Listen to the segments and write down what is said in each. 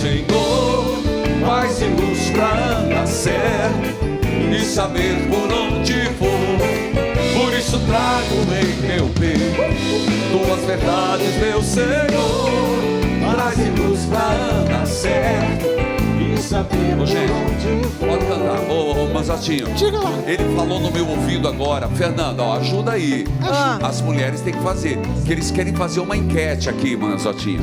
Senhor, faz luz pra nascer e saber por onde for. Por isso trago em meu peito tuas verdades, meu Senhor. Traz luz pra nascer e saber por onde for. Pode cantar, ô Manzotinho. Diga lá. Ele falou no meu ouvido agora. Fernanda, ó, ajuda aí. As mulheres têm que fazer. Que eles querem fazer uma enquete aqui, Manzotinho.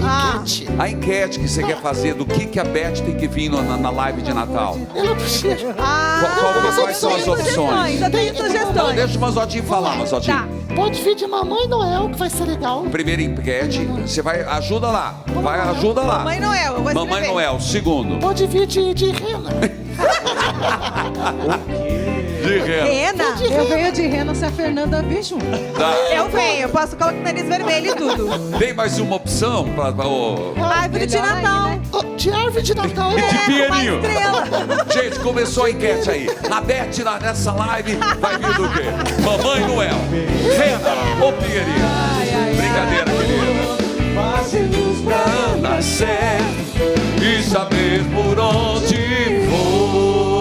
A enquete que você quer fazer do que a Beth tem que vir na live de Natal. Ela precisa. Quais são as opções? Eu tenho sugestões. Deixa o Manzotinho falar, Manzotinho. Tá. Pode vir de Mamãe Noel, que vai ser legal. Primeira enquete, você vai, ajuda lá. Ajuda lá. Mamãe Noel, eu vou escrever. Mamãe Noel, segundo. Pode vir de rena. De rena. Rena? Eu venho de rena se a Fernanda vir junto. Tá. Eu venho, eu posso colocar o nariz vermelho e tudo. Tem mais uma opção pra Árvore de melhor Natal. aí, né? De árvore de Natal. de Uma Pinheirinho. estrela. Gente, começou a enquete aí. A Beth nessa live vai vir do quê? Mamãe Noel, Rena ou Pinheirinho? Brincadeira, querida. Faz luz pra nascer e saber por onde vou.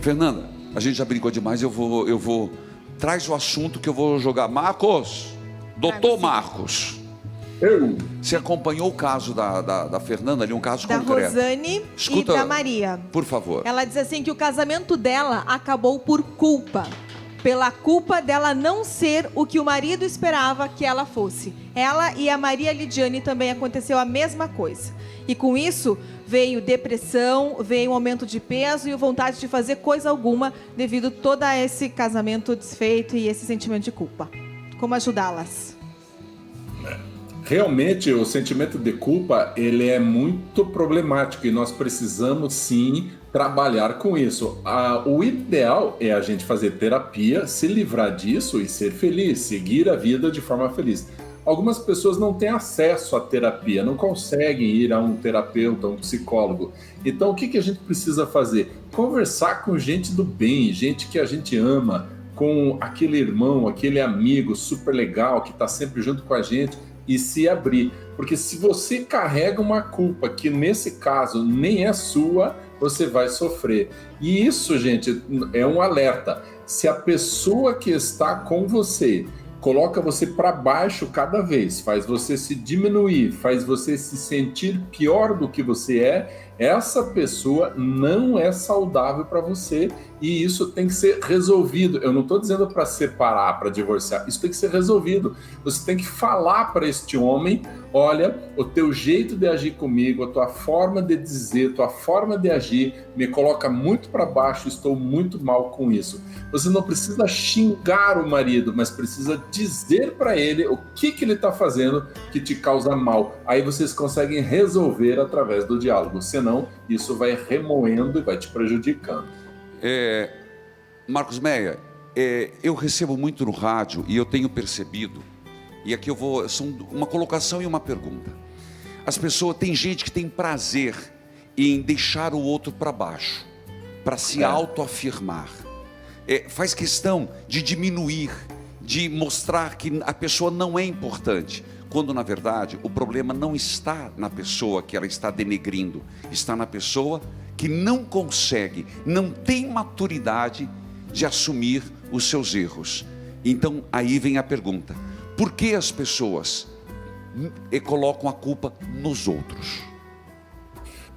Fernanda, a gente já brincou demais. Eu vou. Traz o assunto que eu vou jogar. Marcos, doutor Marcos. Você acompanhou o caso da Fernanda ali, um caso Da concreto. Rosane Escuta, e da Maria. Por favor. Ela diz assim que o casamento dela acabou por culpa. Pela culpa dela não ser o que o marido esperava que ela fosse. Ela e a Maria Lidiane também aconteceu a mesma coisa. E com isso veio depressão, veio um aumento de peso e vontade de fazer coisa alguma devido a todo esse casamento desfeito e esse sentimento de culpa. Como ajudá-las? Realmente, o sentimento de culpa, ele é muito problemático e nós precisamos, sim, trabalhar com isso. O ideal é a gente fazer terapia, se livrar disso e ser feliz, seguir a vida de forma feliz. Algumas pessoas não têm acesso à terapia, não conseguem ir a um terapeuta, a um psicólogo. Então, o que a gente precisa fazer? Conversar com gente do bem, gente que a gente ama, com aquele irmão, aquele amigo super legal que está sempre junto com a gente, e se abrir, porque se você carrega uma culpa que nesse caso nem é sua, você vai sofrer. E isso, gente, é um alerta. Se a pessoa que está com você coloca você para baixo cada vez, faz você se diminuir, faz você se sentir pior do que você é, essa pessoa não é saudável para você e isso tem que ser resolvido. Eu não estou dizendo para separar, para divorciar, isso tem que ser resolvido. Você tem que falar para este homem: olha, o teu jeito de agir comigo, a tua forma de dizer, a tua forma de agir me coloca muito para baixo, estou muito mal com isso. Você não precisa xingar o marido, mas precisa dizer para ele o que ele está fazendo que te causa mal. Aí vocês conseguem resolver através do diálogo, senão isso vai remoendo e vai te prejudicando. Marcos Meia, eu recebo muito no rádio e eu tenho percebido, e aqui são uma colocação e uma pergunta. As pessoas, tem gente que tem prazer em deixar o outro para baixo, para se autoafirmar. Faz questão de diminuir, de mostrar que a pessoa não é importante, quando na verdade o problema não está na pessoa que ela está denegrindo, está na pessoa que não consegue, não tem maturidade de assumir os seus erros. Então aí vem a pergunta: por que as pessoas colocam a culpa nos outros?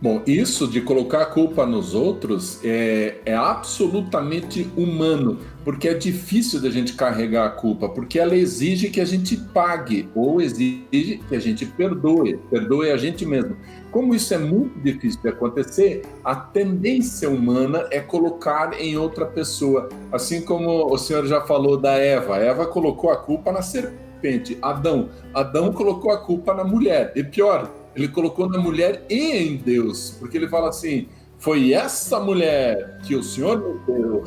Bom, isso de colocar a culpa nos outros é absolutamente humano, porque é difícil da gente carregar a culpa, porque ela exige que a gente pague, ou exige que a gente perdoe a gente mesmo. Como isso é muito difícil de acontecer, a tendência humana é colocar em outra pessoa. Assim como o senhor já falou da Eva colocou a culpa na serpente. Adão colocou a culpa na mulher, e pior, ele colocou na mulher e em Deus, porque ele fala assim: foi essa mulher que o Senhor me deu.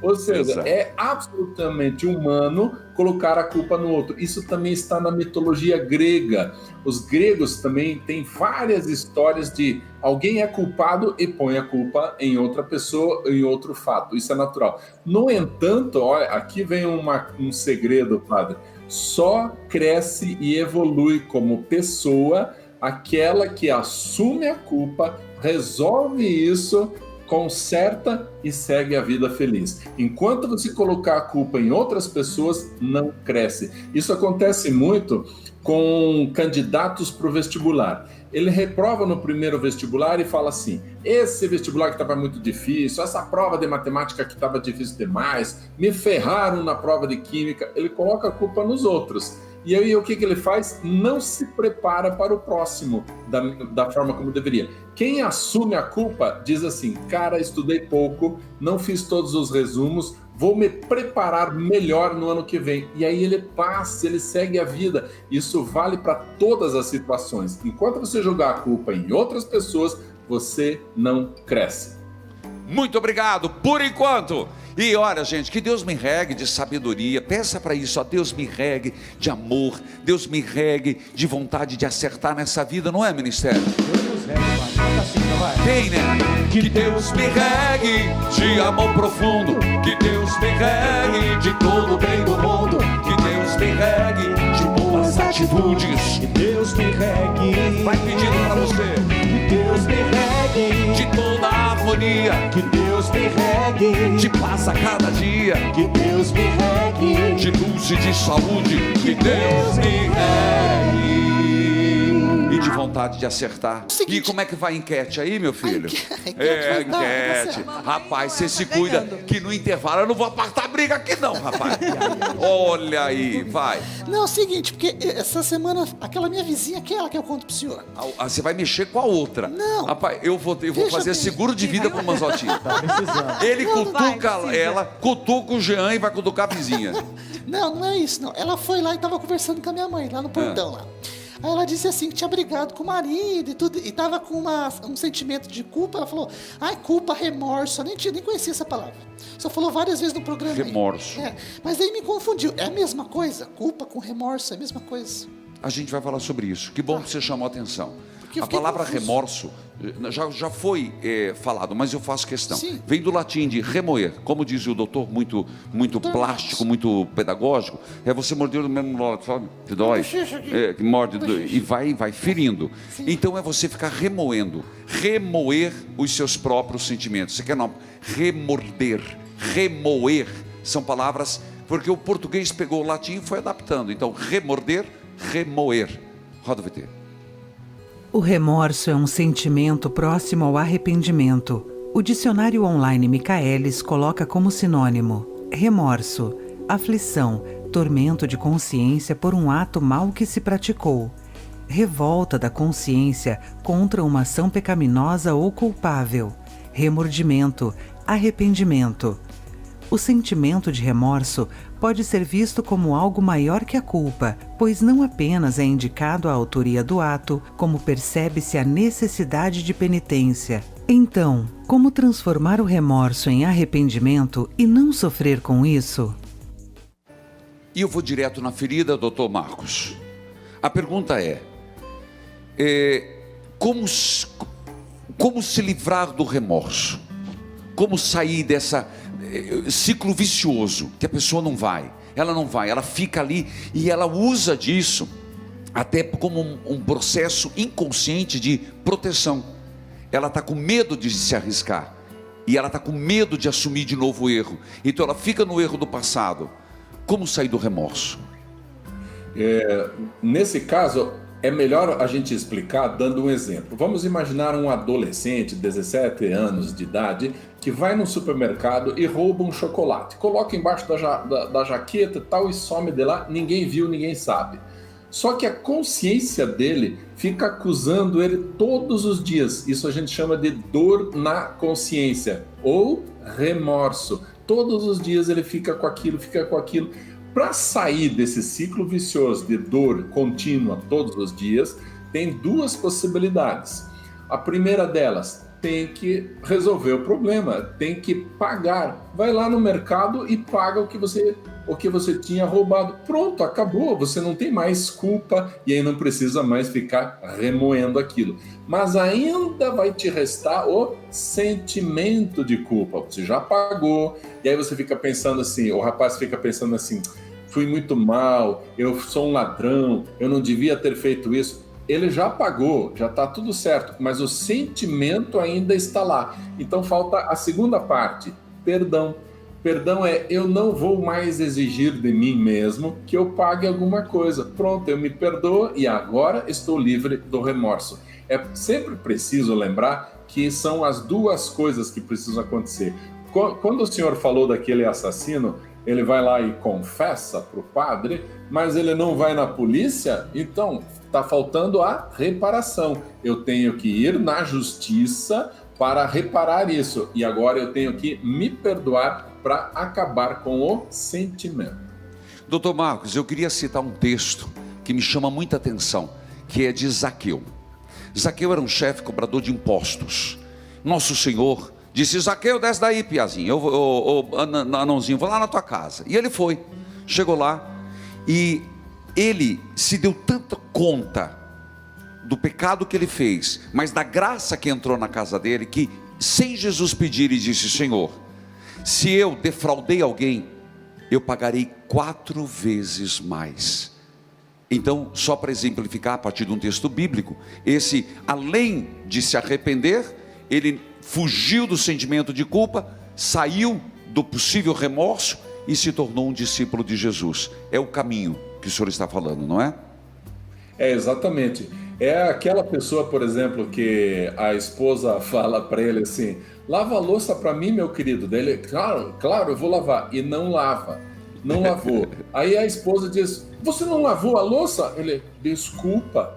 Ou seja, exato, é absolutamente humano colocar a culpa no outro. Isso também está na mitologia grega. Os gregos também têm várias histórias de alguém é culpado e põe a culpa em outra pessoa, em outro fato. Isso é natural. No entanto, olha, aqui vem um segredo, padre. Só cresce e evolui como pessoa Aquela que assume a culpa, resolve isso, conserta e segue a vida feliz. Enquanto você colocar a culpa em outras pessoas, não cresce. Isso acontece muito com candidatos para o vestibular. Ele reprova no primeiro vestibular e fala assim: esse vestibular que estava muito difícil, essa prova de matemática que estava difícil demais, me ferraram na prova de química. Ele coloca a culpa nos outros. E aí o que ele faz? Não se prepara para o próximo da forma como deveria. Quem assume a culpa diz assim: cara, estudei pouco, não fiz todos os resumos, vou me preparar melhor no ano que vem. E aí ele passa, ele segue a vida. Isso vale para todas as situações. Enquanto você jogar a culpa em outras pessoas, você não cresce. Muito obrigado, por enquanto. E olha, gente, que Deus me regue de sabedoria. Peça para isso, ó, Deus me regue de amor, Deus me regue de vontade de acertar nessa vida, não é, ministério? Tem, né? Que Deus me regue de amor profundo, que Deus me regue de todo o bem do mundo, que Deus me regue de boas atitudes, Que Deus me regue. vai pedindo para você, Que Deus me regue. de toda a harmonia, Que Deus me regue. de paz a cada dia, Que Deus me regue. de luz e de saúde, que Deus me regue, e de vontade de acertar. E como é que vai a enquete aí, meu filho? É, enquete. Rapaz, você se cuida que no intervalo eu não vou apartar a briga aqui não, rapaz. Olha aí, vai. Não, é o seguinte, porque essa semana, aquela minha vizinha, aquela que eu conto pro senhor. Ah, você vai mexer com a outra. Não. Rapaz, eu vou Veja fazer bem. seguro de vida com o Manzotinho. Tá precisando. Ele Não, cutuca vai, ela, cutuca o Jean e vai cutucar a vizinha. Não é isso, não. Ela foi lá e tava conversando com a minha mãe, lá no portão, lá. Aí ela disse assim, que tinha brigado com o marido e tudo, e tava com um sentimento de culpa. Ela falou, ai, culpa, remorso, eu nem conhecia essa palavra. Só falou várias vezes no programa. aí. Remorso. Mas aí me confundiu. É a mesma coisa? Culpa com remorso é a mesma coisa. A gente vai falar sobre isso. Que bom que você chamou a atenção. Porque eu A fiquei palavra confuso. remorso já foi falado, mas eu faço questão. Sim. Vem do latim de remoer. Como diz o doutor, muito plástico, muito pedagógico. É você morder do mesmo lado, sabe? Que dói. Que morde e vai ferindo. Então é você ficar remoendo. Remoer os seus próprios sentimentos. Você quer não? Remorder. Remoer. São palavras... Porque o português pegou o latim e foi adaptando. Então, remorder, remoer. Roda o VT. O remorso é um sentimento próximo ao arrependimento. O dicionário online Michaelis coloca como sinônimo: remorso, aflição, tormento de consciência por um ato mal que se praticou. Revolta da consciência contra uma ação pecaminosa ou culpável. Remordimento, arrependimento. O sentimento de remorso pode ser visto como algo maior que a culpa, pois não apenas é indicado a autoria do ato, como percebe-se a necessidade de penitência. Então, como transformar o remorso em arrependimento e não sofrer com isso? E eu vou direto na ferida, doutor Marcos. A pergunta é como se livrar do remorso? Como sair dessa ciclo vicioso, que a pessoa não vai, ela fica ali e ela usa disso até como um processo inconsciente de proteção. Ela está com medo de se arriscar e ela está com medo de assumir de novo o erro, então ela fica no erro do passado. Como sair do remorso? Nesse caso, é melhor a gente explicar dando um exemplo. Vamos imaginar um adolescente, 17 anos de idade, que vai no supermercado e rouba um chocolate. Coloca embaixo da jaqueta e tal e some de lá, ninguém viu, ninguém sabe. Só que a consciência dele fica acusando ele todos os dias. Isso a gente chama de dor na consciência ou remorso. Todos os dias ele fica com aquilo, Para sair desse ciclo vicioso de dor contínua todos os dias, tem duas possibilidades. A primeira delas, tem que resolver o problema, tem que pagar. Vai lá no mercado e paga o que você tinha roubado. Pronto, acabou. Você não tem mais culpa e aí não precisa mais ficar remoendo aquilo. Mas ainda vai te restar o sentimento de culpa. Você já pagou e aí você fica pensando assim, o rapaz fica pensando assim: fui muito mal, eu sou um ladrão, eu não devia ter feito isso. ele já pagou, já está tudo certo, mas o sentimento ainda está lá. Então falta a segunda parte, perdão. Perdão é, eu não vou mais exigir de mim mesmo que eu pague alguma coisa. Pronto, eu me perdoo e agora estou livre do remorso. É sempre preciso lembrar que são as duas coisas que precisam acontecer. Quando o senhor falou daquele assassino, ele vai lá e confessa para o padre, mas ele não vai na polícia, então está faltando a reparação. Eu tenho que ir na justiça para reparar isso, e agora eu tenho que me perdoar para acabar com o sentimento. Doutor Marcos, eu queria citar um texto que me chama muita atenção, que é de Zaqueu. Zaqueu era um chefe cobrador de impostos. Nosso Senhor disse: Zaqueu, desce daí, piazinho, anãozinho, vou lá na tua casa. E ele foi, chegou lá, e ele se deu tanta conta do pecado que ele fez, mas da graça que entrou na casa dele, que sem Jesus pedir, ele disse: Senhor, se eu defraudei alguém, eu pagarei 4 vezes mais. Então, só para exemplificar a partir de um texto bíblico, esse, além de se arrepender, ele fugiu do sentimento de culpa, saiu do possível remorso e se tornou um discípulo de Jesus. É o caminho que o senhor está falando, não é? É, exatamente. É aquela pessoa, por exemplo, que a esposa fala para ele assim: lava a louça para mim, meu querido. Daí ele: claro, eu vou lavar. E não lava, não lavou. Aí a esposa diz: você não lavou a louça? Ele: desculpa.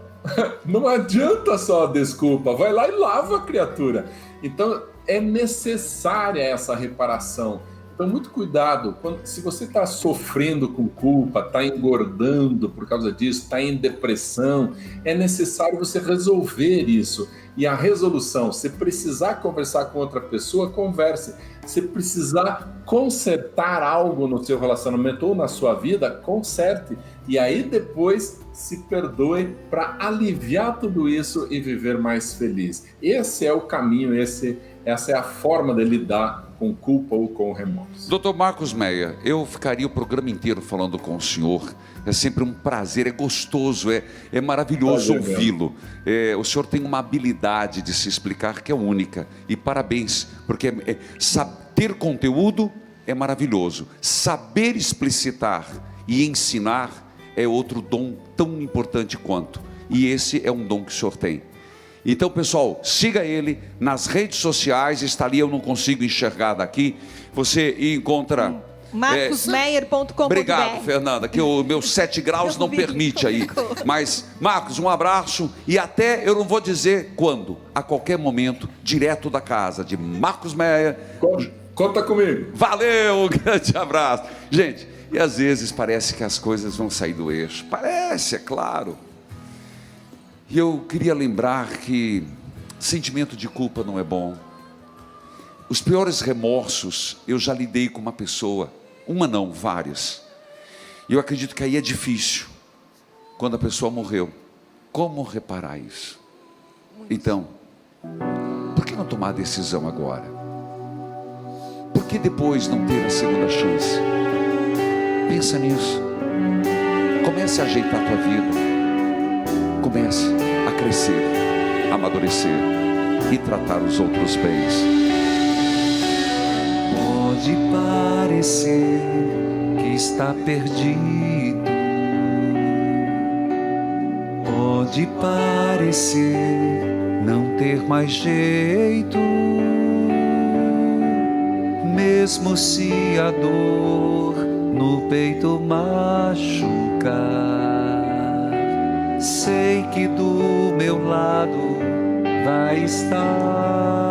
Não adianta só desculpa, vai lá e lava a criatura. Então é necessária essa reparação. Então muito cuidado, se você está sofrendo com culpa, está engordando por causa disso, está em depressão, é necessário você resolver isso. E a resolução, se precisar conversar com outra pessoa, converse. Se precisar consertar algo no seu relacionamento ou na sua vida, conserte. E aí depois se perdoe para aliviar tudo isso e viver mais feliz. Esse é o caminho, essa é a forma de lidar com culpa ou com remorso. Dr. Marcos Meyer, eu ficaria o programa inteiro falando com o senhor. É sempre um prazer, é gostoso, é maravilhoso ouvi-lo. O senhor tem uma habilidade de se explicar que é única. E parabéns, porque ter conteúdo é maravilhoso. Saber explicitar e ensinar é outro dom tão importante quanto. E esse é um dom que o senhor tem. Então, pessoal, siga ele nas redes sociais. Está ali, eu não consigo enxergar daqui. Você encontra marcosmeyer.com.br. Obrigado, Fernanda, que o meu 7 graus não permite aí. Mas, Marcos, um abraço. E até, eu não vou dizer quando, a qualquer momento, direto da casa de Marcos Meyer. Conta comigo. Valeu, um grande abraço. Gente, e às vezes parece que as coisas vão sair do eixo. Parece, é claro. E eu queria lembrar que sentimento de culpa não é bom. Os piores remorsos, eu já lidei com uma pessoa, uma não, várias. E eu acredito que aí é difícil, quando a pessoa morreu. Como reparar isso? Então, por que não tomar a decisão agora? Por que depois não ter a segunda chance? Pensa nisso. Comece a ajeitar a tua vida. Comece a crescer, a amadurecer e tratar os outros bens. Pode parecer que está perdido, pode parecer não ter mais jeito, mesmo se a dor no peito machucar. Sei que do meu lado vai estar.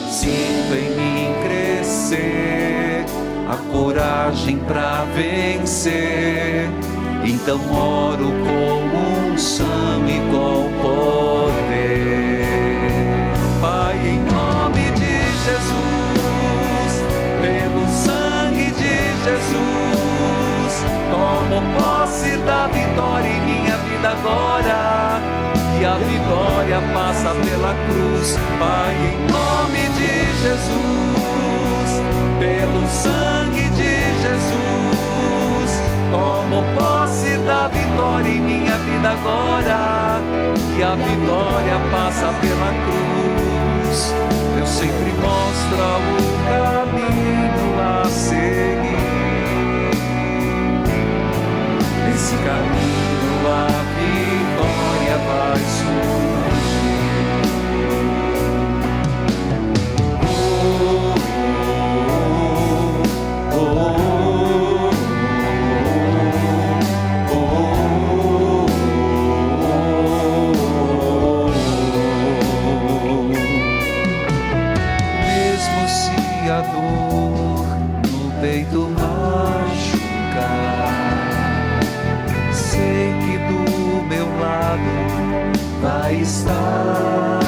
Sinto em mim crescer a coragem pra vencer. Então oro com unção e com poder. Pai, em nome de Jesus, pelo sangue de Jesus, tomo posse da vitória em minha vida agora. E a vitória passa pela cruz. Pai, em nome de Jesus, pelo sangue de Jesus, Tomo posse da vitória em minha vida agora, e a vitória passa pela cruz. Deus sempre mostra o caminho a seguir. Nesse caminho a vitória vai surgir. Mesmo se a dor no peito machucar, sei que do meu lado vai estar.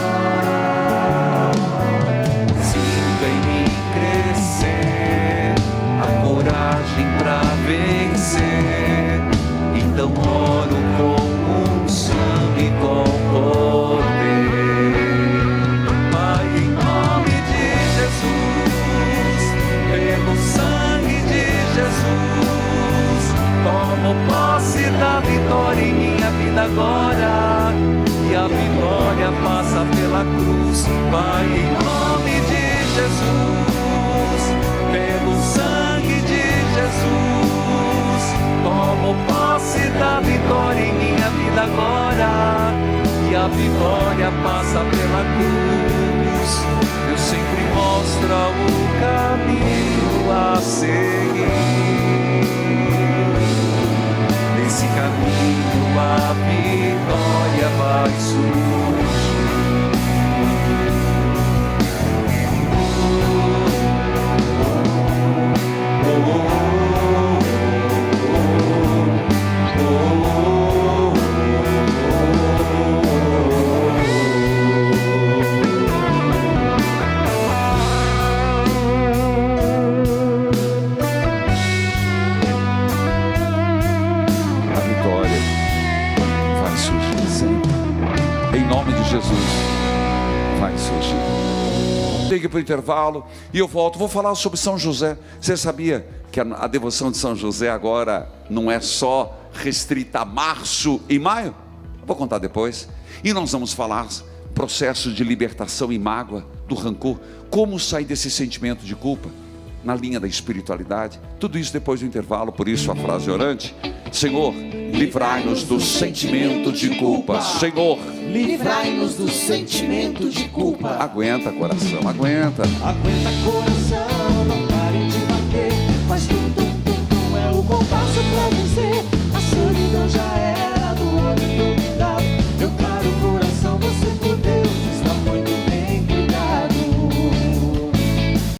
Sinto em mim crescer a coragem pra vencer. Então oro com unção e com poder. Pai, em nome de Jesus, pelo sangue de Jesus, tomo posse da vitória em minha vida agora, e a vitória passa pela cruz. Pai, em nome de Jesus, pelo sangue de Jesus, tomo posse da vitória em minha vida agora, e a vitória passa pela cruz. Deus sempre mostra o caminho a seguir. Nesse caminho a vitória vai surgir. Jesus vai surgir. Tem que ir para o intervalo e eu volto. Vou falar sobre São José. Você sabia que a devoção de São José agora não é só restrita a março e maio? Vou contar depois. E nós vamos falar processo de libertação e mágoa, do rancor, como sair desse sentimento de culpa na linha da espiritualidade. Tudo isso depois do intervalo. Por isso a frase orante: Senhor, livrai-nos do sentimento de culpa. Senhor, livrai-nos do sentimento de culpa. Aguenta, coração, aguenta. Aguenta, coração, não pare de bater. Faz tum, tum, tum, tum, é o compasso pra vencer. A solidão já é